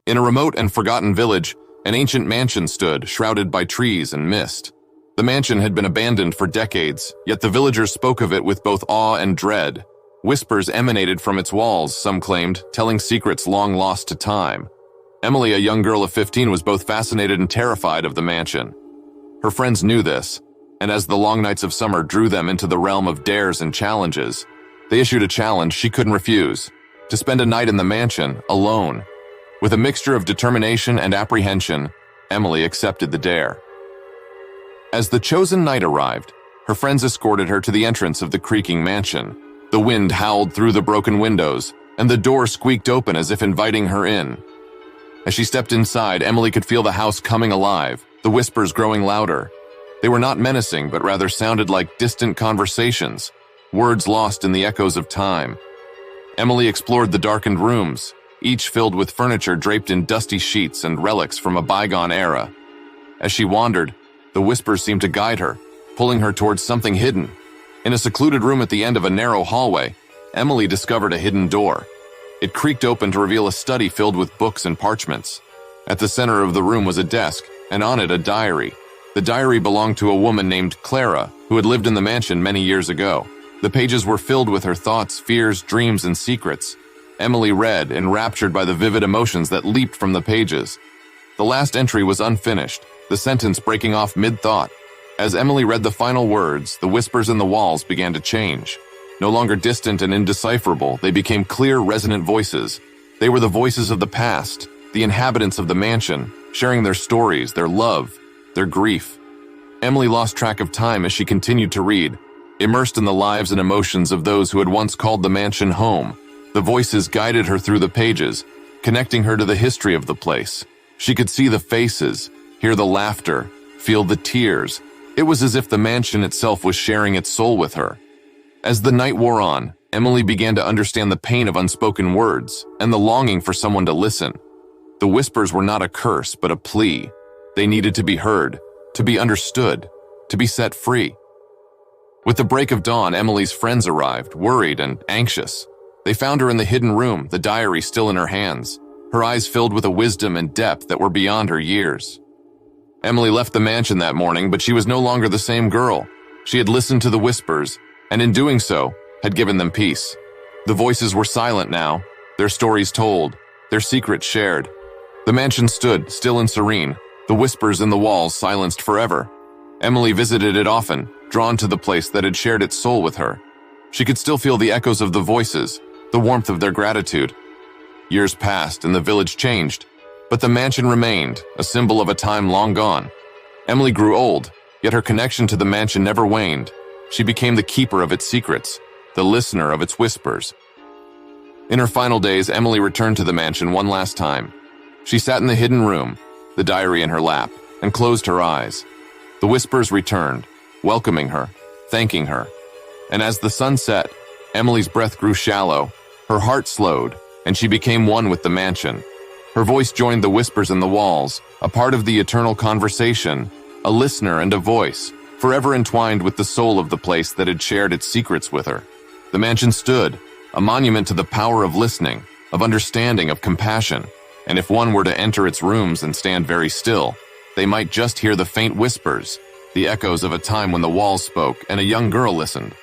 In a remote and forgotten village, an ancient mansion stood, shrouded by trees and mist. The mansion had been abandoned for decades, yet the villagers spoke of it with both awe and dread. Whispers emanated from its walls, some claimed, telling secrets long lost to time. Emily, a young girl of 15, was both fascinated and terrified of the mansion. Her friends knew this, and as the long nights of summer drew them into the realm of dares and challenges, they issued a challenge she couldn't refuse: to spend a night in the mansion, alone. With a mixture of determination and apprehension, Emily accepted the dare. As the chosen night arrived, her friends escorted her to the entrance of the creaking mansion. The wind howled through the broken windows, and the door squeaked open as if inviting her in. As she stepped inside, Emily could feel the house coming alive, the whispers growing louder. They were not menacing, but rather sounded like distant conversations, words lost in the echoes of time. Emily explored the darkened rooms, each filled with furniture draped in dusty sheets and relics from a bygone era. As she wandered, the whispers seemed to guide her, pulling her towards something hidden. In a secluded room at the end of a narrow hallway, Emily discovered a hidden door. It creaked open to reveal a study filled with books and parchments. At the center of the room was a desk, and on it a diary. The diary belonged to a woman named Clara, who had lived in the mansion many years ago. The pages were filled with her thoughts, fears, dreams, and secrets. Emily read, enraptured by the vivid emotions that leaped from the pages. The last entry was unfinished, the sentence breaking off mid-thought. As Emily read the final words, the whispers in the walls began to change. No longer distant and indecipherable, they became clear, resonant voices. They were the voices of the past, the inhabitants of the mansion, sharing their stories, their love, their grief. Emily lost track of time as she continued to read, immersed in the lives and emotions of those who had once called the mansion home. The voices guided her through the pages, connecting her to the history of the place. She could see the faces, hear the laughter, feel the tears. It was as if the mansion itself was sharing its soul with her. As the night wore on, Emily began to understand the pain of unspoken words and the longing for someone to listen. The whispers were not a curse, but a plea. They needed to be heard, to be understood, to be set free. With the break of dawn, Emily's friends arrived, worried and anxious. They found her in the hidden room, the diary still in her hands, her eyes filled with a wisdom and depth that were beyond her years. Emily left the mansion that morning, but she was no longer the same girl. She had listened to the whispers, and in doing so, had given them peace. The voices were silent now, their stories told, their secrets shared. The mansion stood, still and serene, the whispers in the walls silenced forever. Emily visited it often, drawn to the place that had shared its soul with her. She could still feel the echoes of the voices, the warmth of their gratitude. Years passed and the village changed, but the mansion remained, a symbol of a time long gone. Emily grew old, yet her connection to the mansion never waned. She became the keeper of its secrets, the listener of its whispers. In her final days, Emily returned to the mansion one last time. She sat in the hidden room, the diary in her lap, and closed her eyes. The whispers returned, welcoming her, thanking her. And as the sun set, Emily's breath grew shallow, her heart slowed, and she became one with the mansion. Her voice joined the whispers in the walls, a part of the eternal conversation, a listener and a voice, forever entwined with the soul of the place that had shared its secrets with her. The mansion stood, a monument to the power of listening, of understanding, of compassion, and if one were to enter its rooms and stand very still, they might just hear the faint whispers, the echoes of a time when the walls spoke and a young girl listened.